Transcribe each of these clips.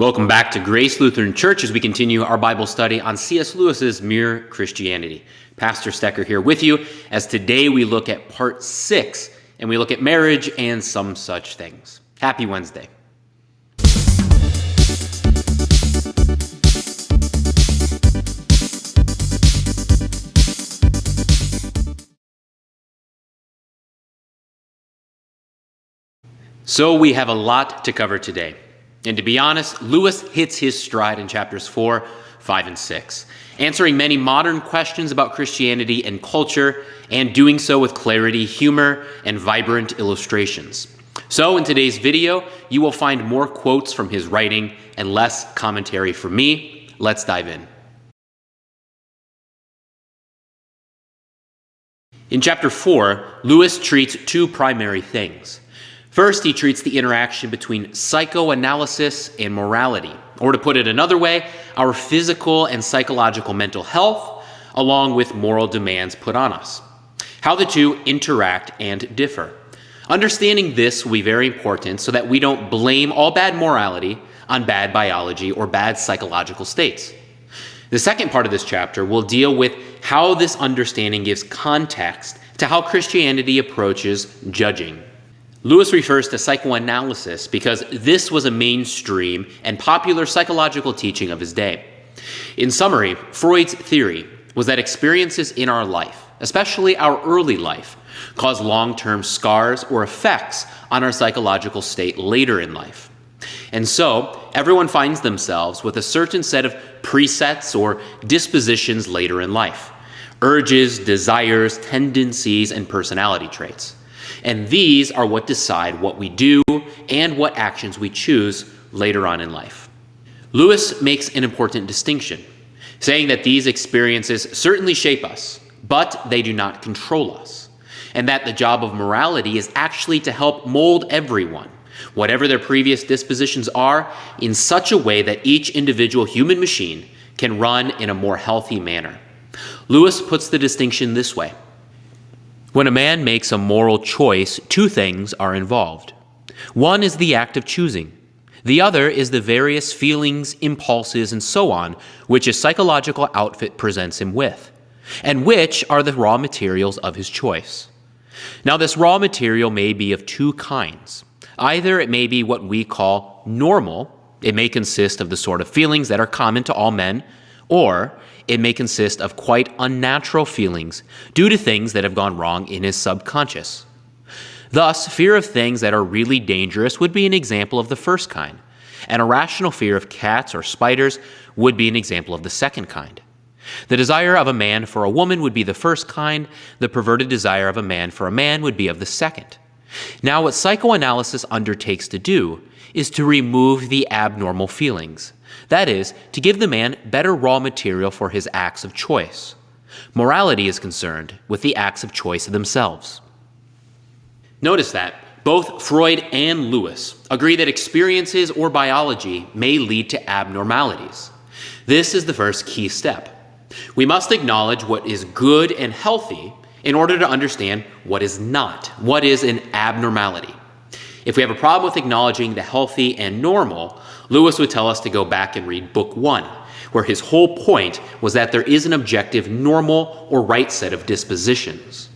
Welcome back to Grace Lutheran Church as we continue our Bible study on C.S. Lewis's Mere Christianity. Pastor Stecker here with you as today we look at part 6 and we look at marriage and some such things. Happy Wednesday. So we have a lot to cover today. And to be honest, Lewis hits his stride in chapters 4, 5, and 6, answering many modern questions about Christianity and culture, and doing so with clarity, humor, and vibrant illustrations. So in today's video, you will find more quotes from his writing and less commentary from me. Let's dive in. In chapter 4, Lewis treats two primary things. First, he treats the interaction between psychoanalysis and morality, or to put it another way, our physical and psychological mental health, along with moral demands put on us. How the two interact and differ. Understanding this will be very important so that we don't blame all bad morality on bad biology or bad psychological states. The second part of this chapter will deal with how this understanding gives context to how Christianity approaches judging. Lewis refers to psychoanalysis because this was a mainstream and popular psychological teaching of his day. In summary, Freud's theory was that experiences in our life, especially our early life, cause long-term scars or effects on our psychological state later in life. And so, everyone finds themselves with a certain set of presets or dispositions later in life, urges, desires, tendencies, and personality traits. And these are what decide what we do and what actions we choose later on in life. Lewis makes an important distinction, saying that these experiences certainly shape us, but they do not control us, and that the job of morality is actually to help mold everyone, whatever their previous dispositions are, in such a way that each individual human machine can run in a more healthy manner. Lewis puts the distinction this way. When a man makes a moral choice, two things are involved. One is the act of choosing. The other is the various feelings, impulses, and so on, which a psychological outfit presents him with, and which are the raw materials of his choice. Now, this raw material may be of two kinds. Either it may be what we call normal. It may consist of the sort of feelings that are common to all men, or it may consist of quite unnatural feelings due to things that have gone wrong in his subconscious. Thus, fear of things that are really dangerous would be an example of the first kind, and a rational fear of cats or spiders would be an example of the second kind. The desire of a man for a woman would be the first kind, the perverted desire of a man for a man would be of the second. Now, what psychoanalysis undertakes to do is to remove the abnormal feelings. That is, to give the man better raw material for his acts of choice. Morality is concerned with the acts of choice themselves. Notice that both Freud and Lewis agree that experiences or biology may lead to abnormalities. This is the first key step. We must acknowledge what is good and healthy in order to understand what is not, what is an abnormality. If we have a problem with acknowledging the healthy and normal, Lewis would tell us to go back and read Book 1, where his whole point was that there is an objective normal or right set of dispositions.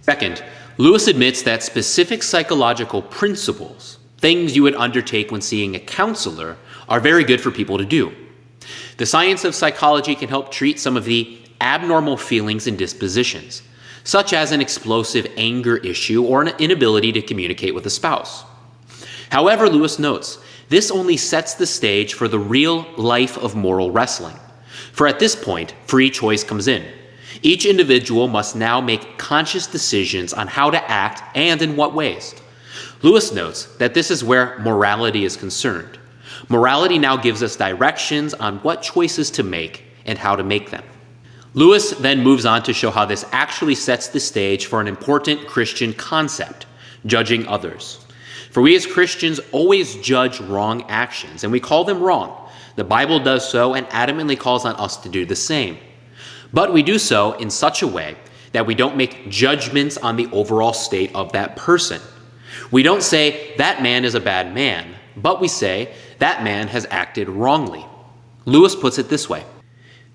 Second, Lewis admits that specific psychological principles, things you would undertake when seeing a counselor, are very good for people to do. The science of psychology can help treat some of the abnormal feelings and dispositions, such as an explosive anger issue or an inability to communicate with a spouse. However, Lewis notes, this only sets the stage for the real life of moral wrestling. For at this point, free choice comes in. Each individual must now make conscious decisions on how to act and in what ways. Lewis notes that this is where morality is concerned. Morality now gives us directions on what choices to make and how to make them. Lewis then moves on to show how this actually sets the stage for an important Christian concept, judging others. For we as Christians always judge wrong actions, and we call them wrong. The Bible does so and adamantly calls on us to do the same. But we do so in such a way that we don't make judgments on the overall state of that person. We don't say, that man is a bad man, but we say, that man has acted wrongly. Lewis puts it this way: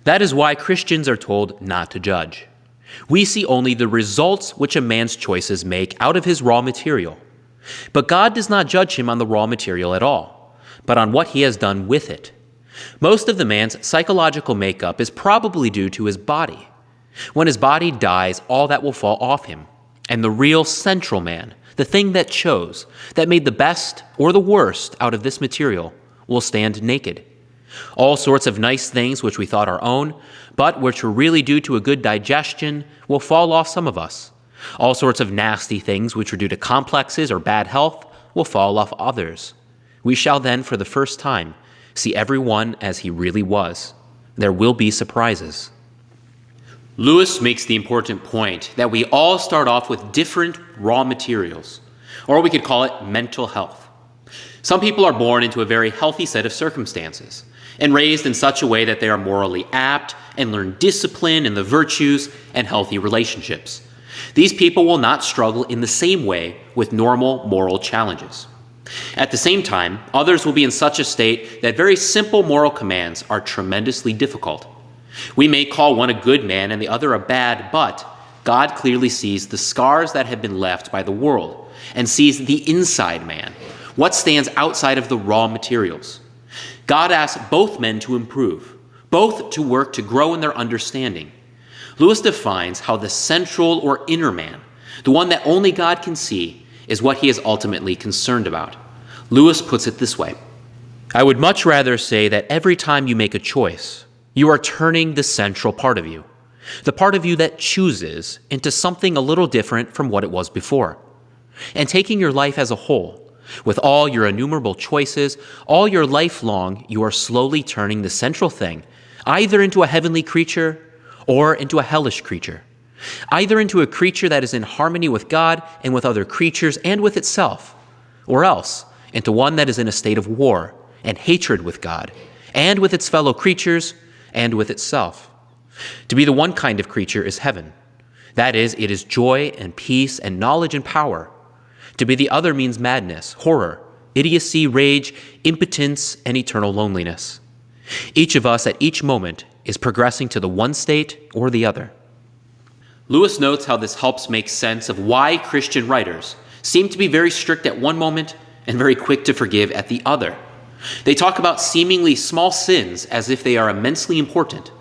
that is why Christians are told not to judge. We see only the results which a man's choices make out of his raw material. But God does not judge him on the raw material at all, but on what he has done with it. Most of the man's psychological makeup is probably due to his body. When his body dies, all that will fall off him, and the real central man, the thing that chose, that made the best or the worst out of this material, will stand naked. All sorts of nice things which we thought our own, but which were really due to a good digestion, will fall off some of us. All sorts of nasty things which were due to complexes or bad health will fall off others. We shall then, for the first time, see everyone as he really was. There will be surprises. Lewis makes the important point that we all start off with different raw materials, or we could call it mental health. Some people are born into a very healthy set of circumstances and raised in such a way that they are morally apt and learn discipline and the virtues and healthy relationships. These people will not struggle in the same way with normal moral challenges. At the same time, others will be in such a state that very simple moral commands are tremendously difficult. We may call one a good man and the other a bad, but God clearly sees the scars that have been left by the world and sees the inside man, what stands outside of the raw materials. God asks both men to improve, both to work to grow in their understanding. Lewis defines how the central or inner man, the one that only God can see, is what he is ultimately concerned about. Lewis puts it this way: I would much rather say that every time you make a choice, you are turning the central part of you, the part of you that chooses, into something a little different from what it was before. And taking your life as a whole, with all your innumerable choices, all your life long, you are slowly turning the central thing either into a heavenly creature or into a hellish creature, either into a creature that is in harmony with God and with other creatures and with itself, or else into one that is in a state of war and hatred with God and with its fellow creatures and with itself. To be the one kind of creature is heaven. That is, it is joy and peace and knowledge and power. To be the other means madness, horror, idiocy, rage, impotence, and eternal loneliness. Each of us at each moment is progressing to the one state or the other. Lewis notes how this helps make sense of why Christian writers seem to be very strict at one moment and very quick to forgive at the other. They talk about seemingly small sins as if they are immensely important,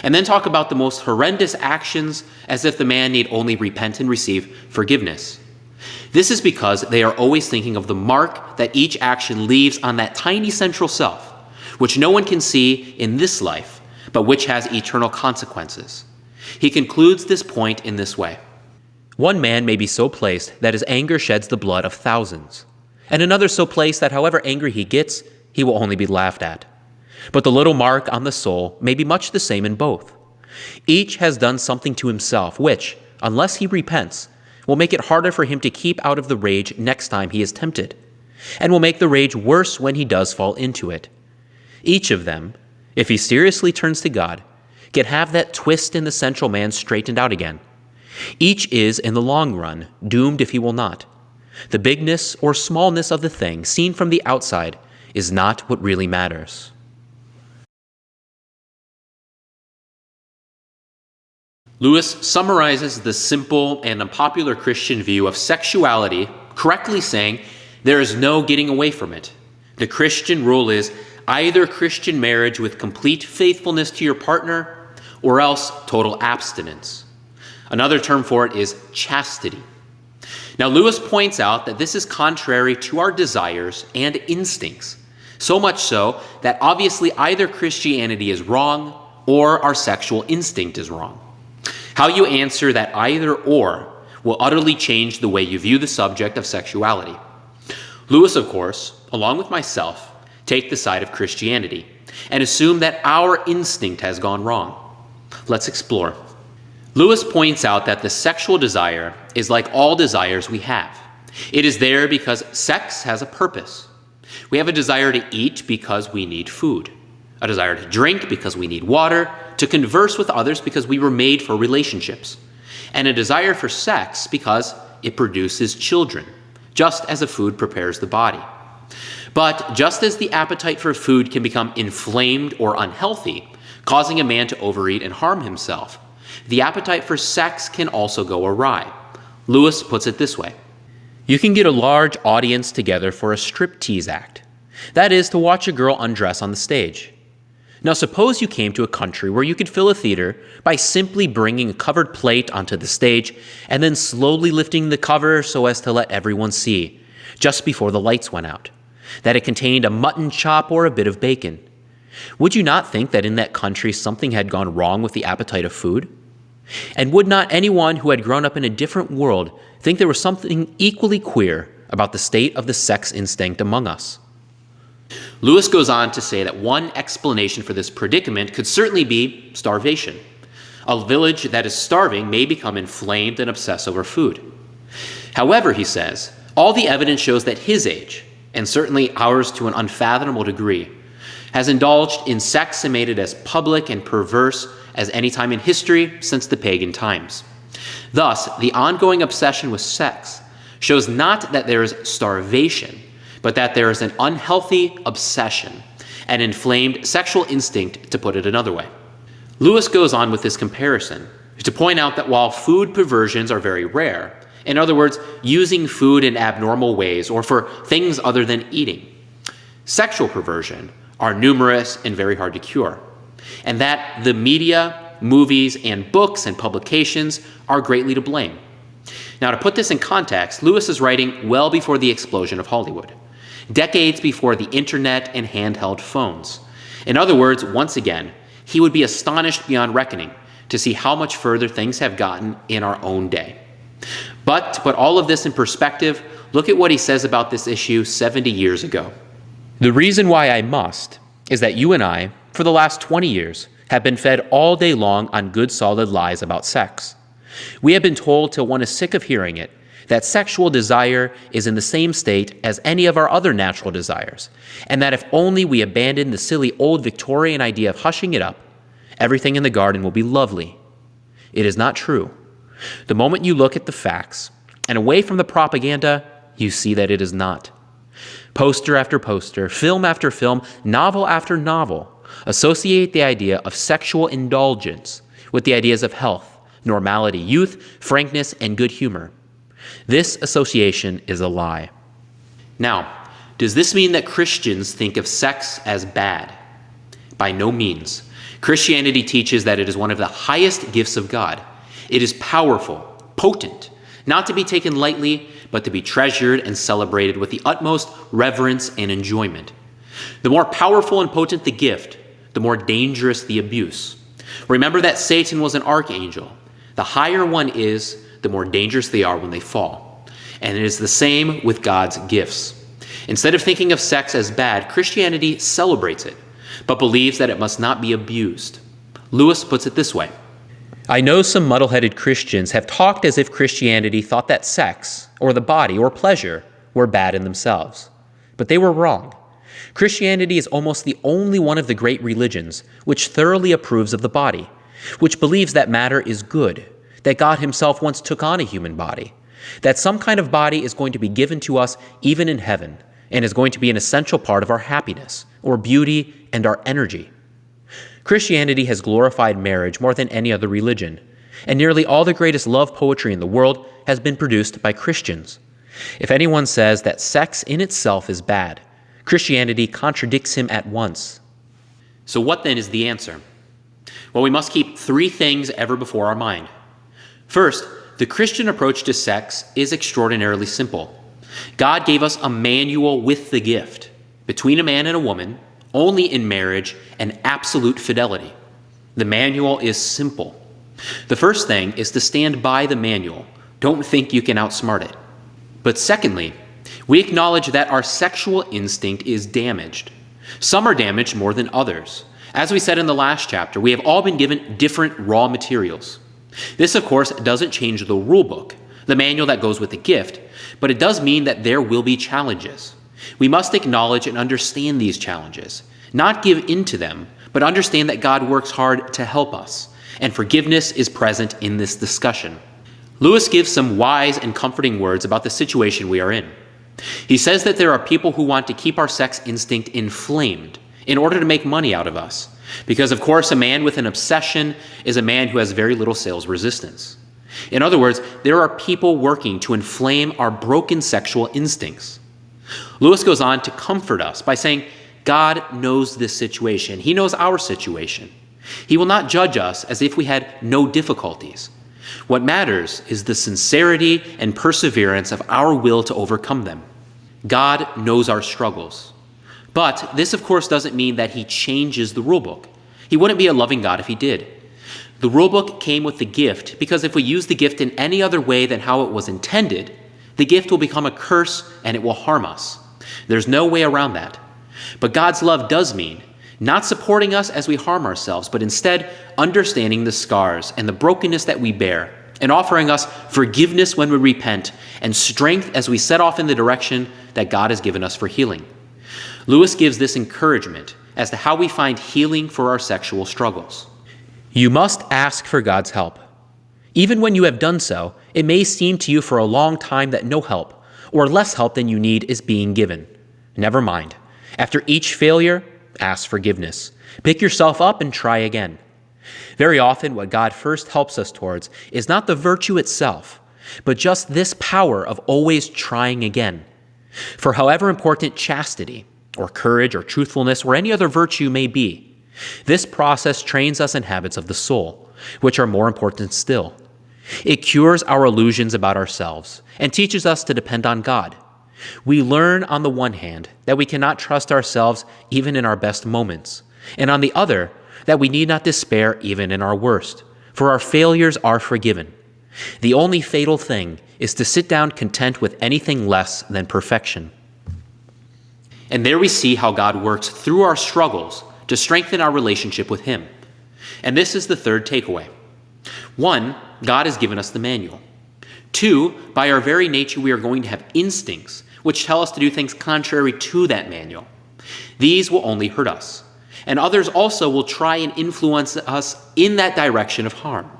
and then talk about the most horrendous actions as if the man need only repent and receive forgiveness. This is because they are always thinking of the mark that each action leaves on that tiny central self, which no one can see in this life, but which has eternal consequences. He concludes this point in this way: one man may be so placed that his anger sheds the blood of thousands, and another so placed that however angry he gets, he will only be laughed at. But the little mark on the soul may be much the same in both. Each has done something to himself which, unless he repents, will make it harder for him to keep out of the rage next time he is tempted, and will make the rage worse when he does fall into it. Each of them, if he seriously turns to God, can have that twist in the central man straightened out again. Each is, in the long run, doomed if he will not. The bigness or smallness of the thing seen from the outside is not what really matters. Lewis summarizes the simple and unpopular Christian view of sexuality, correctly saying there is no getting away from it. The Christian rule is either Christian marriage with complete faithfulness to your partner, or else total abstinence. Another term for it is chastity. Now, Lewis points out that this is contrary to our desires and instincts, so much so that obviously either Christianity is wrong or our sexual instinct is wrong. How you answer that either or will utterly change the way you view the subject of sexuality. Lewis, of course, along with myself, take the side of Christianity and assume that our instinct has gone wrong. Let's explore. Lewis points out that the sexual desire is like all desires we have. It is there because sex has a purpose. We have a desire to eat because we need food, a desire to drink because we need water, to converse with others because we were made for relationships, and a desire for sex because it produces children, just as a food prepares the body. But just as the appetite for food can become inflamed or unhealthy, causing a man to overeat and harm himself, the appetite for sex can also go awry. Lewis puts it this way: you can get a large audience together for a striptease act. That is, to watch a girl undress on the stage. Now suppose you came to a country where you could fill a theater by simply bringing a covered plate onto the stage and then slowly lifting the cover so as to let everyone see, just before the lights went out, that it contained a mutton chop or a bit of bacon. Would you not think that in that country something had gone wrong with the appetite of food? And would not anyone who had grown up in a different world think there was something equally queer about the state of the sex instinct among us? Lewis goes on to say that one explanation for this predicament could certainly be starvation. A village that is starving may become inflamed and obsess over food. However, he says, all the evidence shows that his age, and certainly ours to an unfathomable degree, has indulged in sex and made it as public and perverse as any time in history since the pagan times. Thus, the ongoing obsession with sex shows not that there is starvation, but that there is an unhealthy obsession, an inflamed sexual instinct, to put it another way. Lewis goes on with this comparison to point out that while food perversions are very rare, in other words, using food in abnormal ways or for things other than eating, sexual perversion are numerous and very hard to cure, and that the media, movies, and books and publications are greatly to blame. Now, to put this in context, Lewis is writing well before the explosion of Hollywood, decades before the internet and handheld phones. In other words, once again, he would be astonished beyond reckoning to see how much further things have gotten in our own day. But to put all of this in perspective, look at what he says about this issue 70 years ago. The reason why I must is that you and I, for the last 20 years, have been fed all day long on good solid lies about sex. We have been told till one is sick of hearing it, that sexual desire is in the same state as any of our other natural desires, and that if only we abandon the silly old Victorian idea of hushing it up, everything in the garden will be lovely. It is not true. The moment you look at the facts, and away from the propaganda, you see that it is not. Poster after poster, film after film, novel after novel associate the idea of sexual indulgence with the ideas of health, normality, youth, frankness, and good humor. This association is a lie. Now, does this mean that Christians think of sex as bad? By no means. Christianity teaches that it is one of the highest gifts of God. It is powerful, potent, not to be taken lightly, but to be treasured and celebrated with the utmost reverence and enjoyment. The more powerful and potent the gift, the more dangerous the abuse. Remember that Satan was an archangel. The higher one is, the more dangerous they are when they fall. And it is the same with God's gifts. Instead of thinking of sex as bad, Christianity celebrates it, but believes that it must not be abused. Lewis puts it this way: I know some muddle-headed Christians have talked as if Christianity thought that sex, or the body, or pleasure were bad in themselves. But they were wrong. Christianity is almost the only one of the great religions which thoroughly approves of the body, which believes that matter is good, that God himself once took on a human body, that some kind of body is going to be given to us even in heaven, and is going to be an essential part of our happiness, or beauty, and our energy. Christianity has glorified marriage more than any other religion, and nearly all the greatest love poetry in the world has been produced by Christians. If anyone says that sex in itself is bad, Christianity contradicts him at once. So what then is the answer? Well, we must keep three things ever before our mind. First, the Christian approach to sex is extraordinarily simple. God gave us a manual with the gift, between a man and a woman, only in marriage, and absolute fidelity. The manual is simple. The first thing is to stand by the manual. Don't think you can outsmart it. But secondly, we acknowledge that our sexual instinct is damaged. Some are damaged more than others. As we said in the last chapter, we have all been given different raw materials. This, of course, doesn't change the rule book, the manual that goes with the gift, but it does mean that there will be challenges. We must acknowledge and understand these challenges, not give in to them, but understand that God works hard to help us, and forgiveness is present in this discussion. Lewis gives some wise and comforting words about the situation we are in. He says that there are people who want to keep our sex instinct inflamed in order to make money out of us. Because, of course, a man with an obsession is a man who has very little sales resistance. In other words, there are people working to inflame our broken sexual instincts. Lewis goes on to comfort us by saying, God knows this situation. He knows our situation. He will not judge us as if we had no difficulties. What matters is the sincerity and perseverance of our will to overcome them. God knows our struggles. But this, of course, doesn't mean that he changes the rulebook. He wouldn't be a loving God if he did. The rulebook came with the gift because if we use the gift in any other way than how it was intended, the gift will become a curse and it will harm us. There's no way around that. But God's love does mean not supporting us as we harm ourselves, but instead understanding the scars and the brokenness that we bear and offering us forgiveness when we repent and strength as we set off in the direction that God has given us for healing. Lewis gives this encouragement as to how we find healing for our sexual struggles. You must ask for God's help. Even when you have done so, it may seem to you for a long time that no help, or less help than you need, is being given. Never mind. After each failure, ask forgiveness. Pick yourself up and try again. Very often, what God first helps us towards is not the virtue itself, but just this power of always trying again. For however important chastity, or courage, or truthfulness, or any other virtue may be, this process trains us in habits of the soul, which are more important still. It cures our illusions about ourselves and teaches us to depend on God. We learn on the one hand that we cannot trust ourselves even in our best moments, and on the other that we need not despair even in our worst, for our failures are forgiven. The only fatal thing is to sit down content with anything less than perfection. And there we see how God works through our struggles to strengthen our relationship with him. And this is the third takeaway. 1, God has given us the manual. 2, by our very nature, we are going to have instincts which tell us to do things contrary to that manual. These will only hurt us. And others also will try and influence us in that direction of harm.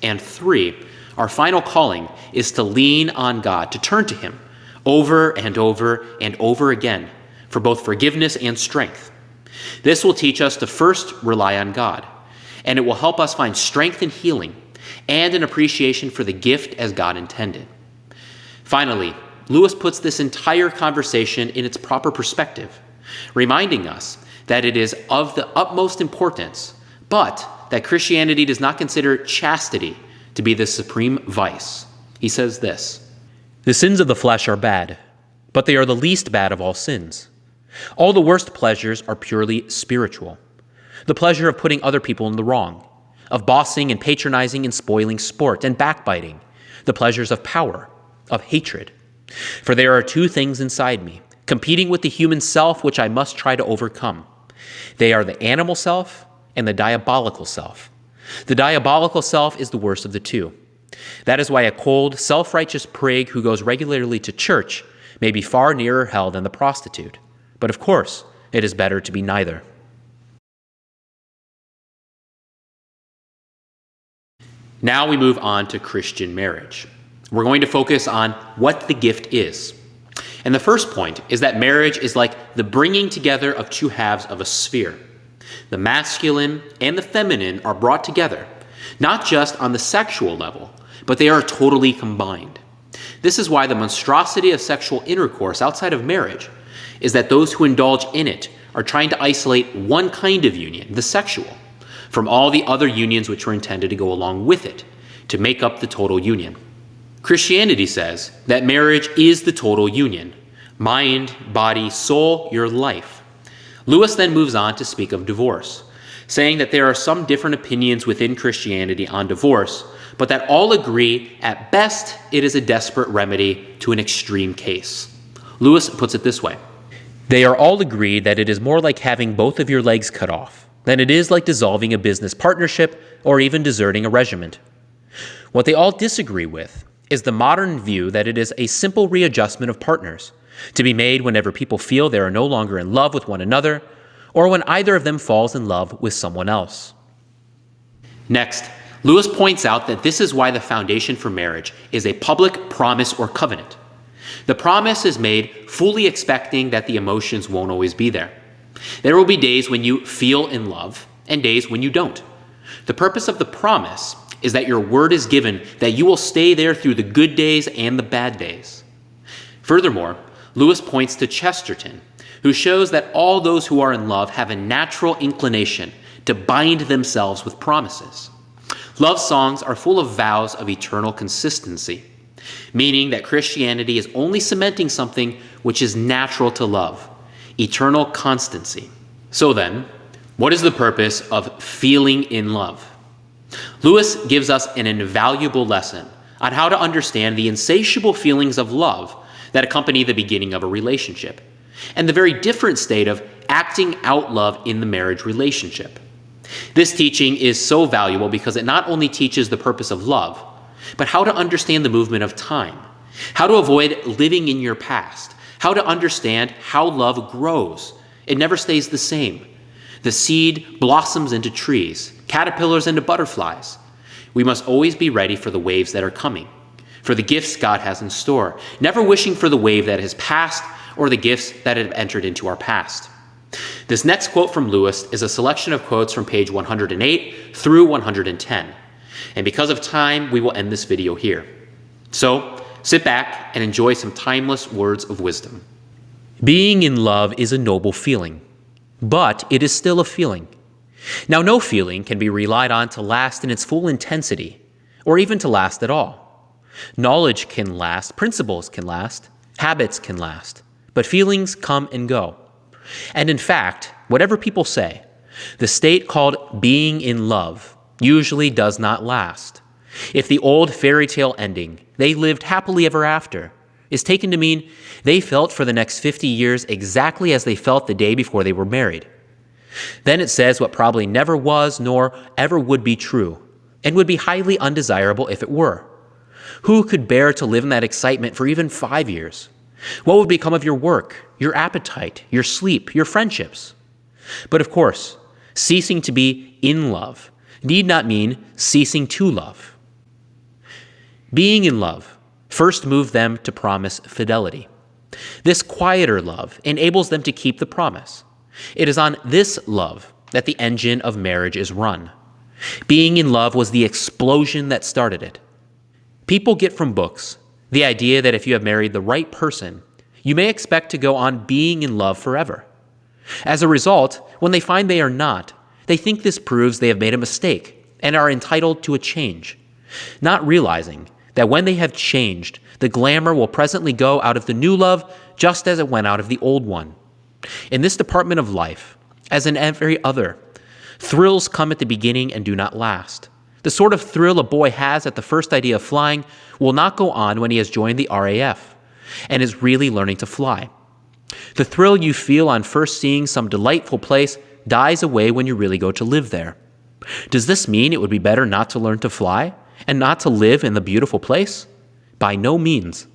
And 3, our final calling is to lean on God, to turn to him over and over and over again for both forgiveness and strength. This will teach us to first rely on God, and it will help us find strength and healing and an appreciation for the gift as God intended. Finally, Lewis puts this entire conversation in its proper perspective, reminding us that it is of the utmost importance, but that Christianity does not consider chastity to be the supreme vice. He says this: "The sins of the flesh are bad, but they are the least bad of all sins. All the worst pleasures are purely spiritual. The pleasure of putting other people in the wrong, of bossing and patronizing and spoiling sport and backbiting, the pleasures of power, of hatred. For there are 2 things inside me, competing with the human self which I must try to overcome. They are the animal self and the diabolical self. The diabolical self is the worst of the 2. That is why a cold, self-righteous prig who goes regularly to church may be far nearer hell than the prostitute. But of course, it is better to be neither." Now we move on to Christian marriage. We're going to focus on what the gift is. And the first point is that marriage is like the bringing together of 2 halves of a sphere. The masculine and the feminine are brought together, not just on the sexual level, but they are totally combined. This is why the monstrosity of sexual intercourse outside of marriage is that those who indulge in it are trying to isolate one kind of union, the sexual, from all the other unions which were intended to go along with it, to make up the total union. Christianity says that marriage is the total union: mind, body, soul, your life. Lewis then moves on to speak of divorce, saying that there are some different opinions within Christianity on divorce, but that all agree at best it is a desperate remedy to an extreme case. Lewis puts it this way: "They are all agreed that it is more like having both of your legs cut off than it is like dissolving a business partnership or even deserting a regiment. What they all disagree with is the modern view that it is a simple readjustment of partners, to be made whenever people feel they are no longer in love with one another, or when either of them falls in love with someone else." Next, Lewis points out that this is why the foundation for marriage is a public promise or covenant. The promise is made fully expecting that the emotions won't always be there. There will be days when you feel in love and days when you don't. The purpose of the promise is that your word is given that you will stay there through the good days and the bad days. Furthermore, Lewis points to Chesterton, who shows that all those who are in love have a natural inclination to bind themselves with promises. Love songs are full of vows of eternal consistency, meaning that Christianity is only cementing something which is natural to love, eternal constancy. So then, what is the purpose of feeling in love? Lewis gives us an invaluable lesson on how to understand the insatiable feelings of love that accompany the beginning of a relationship, and the very different state of acting out love in the marriage relationship. This teaching is so valuable because it not only teaches the purpose of love, but how to understand the movement of time, how to avoid living in your past, how to understand how love grows. It never stays the same. The seed blossoms into trees, caterpillars into butterflies. We must always be ready for the waves that are coming, for the gifts God has in store, never wishing for the wave that has passed or the gifts that have entered into our past. This next quote from Lewis is a selection of quotes from page 108 through 110. And because of time, we will end this video here. So, sit back and enjoy some timeless words of wisdom. Being in love is a noble feeling, but it is still a feeling. Now, no feeling can be relied on to last in its full intensity, or even to last at all. Knowledge can last, principles can last, habits can last, but feelings come and go. And in fact, whatever people say, the state called being in love usually does not last. If the old fairy tale ending, they lived happily ever after, is taken to mean they felt for the next 50 years exactly as they felt the day before they were married, then it says what probably never was nor ever would be true, and would be highly undesirable if it were. Who could bear to live in that excitement for even 5 years? What would become of your work, your appetite, your sleep, your friendships? But of course, ceasing to be in love need not mean ceasing to love. Being in love first moved them to promise fidelity. This quieter love enables them to keep the promise. It is on this love that the engine of marriage is run. Being in love was the explosion that started it. People get from books the idea that if you have married the right person, you may expect to go on being in love forever. As a result, when they find they are not, they think this proves they have made a mistake and are entitled to a change, not realizing that when they have changed, the glamour will presently go out of the new love just as it went out of the old one. In this department of life, as in every other, thrills come at the beginning and do not last. The sort of thrill a boy has at the first idea of flying will not go on when he has joined the RAF and is really learning to fly. The thrill you feel on first seeing some delightful place dies away when you really go to live there. Does this mean it would be better not to learn to fly and not to live in the beautiful place? By no means.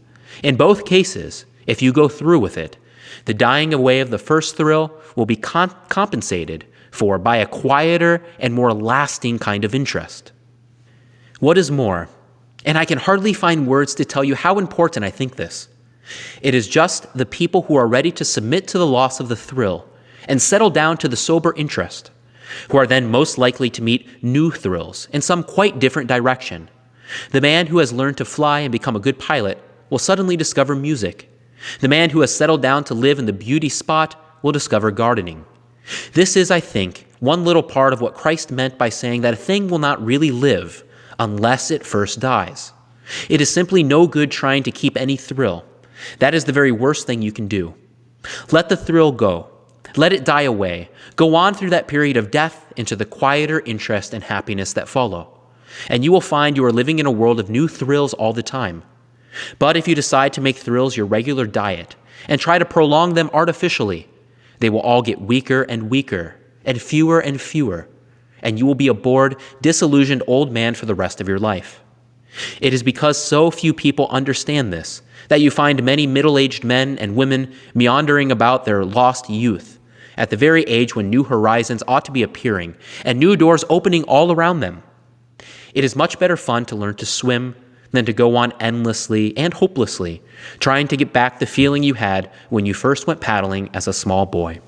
In both cases, if you go through with it, the dying away of the first thrill will be compensated for by a quieter and more lasting kind of interest. What is more, and I can hardly find words to tell you how important I think this, it is just the people who are ready to submit to the loss of the thrill and settle down to the sober interest, who are then most likely to meet new thrills in some quite different direction. The man who has learned to fly and become a good pilot will suddenly discover music. The man who has settled down to live in the beauty spot will discover gardening. This is, I think, one little part of what Christ meant by saying that a thing will not really live unless it first dies. It is simply no good trying to keep any thrill. That is the very worst thing you can do. Let the thrill go. Let it die away. Go on through that period of death into the quieter interest and happiness that follow. And you will find you are living in a world of new thrills all the time. But if you decide to make thrills your regular diet and try to prolong them artificially, they will all get weaker and weaker and fewer, and you will be a bored, disillusioned old man for the rest of your life. It is because so few people understand this that you find many middle-aged men and women meandering about their lost youth at the very age when new horizons ought to be appearing and new doors opening all around them. It is much better fun to learn to swim, than to go on endlessly and hopelessly, trying to get back the feeling you had when you first went paddling as a small boy.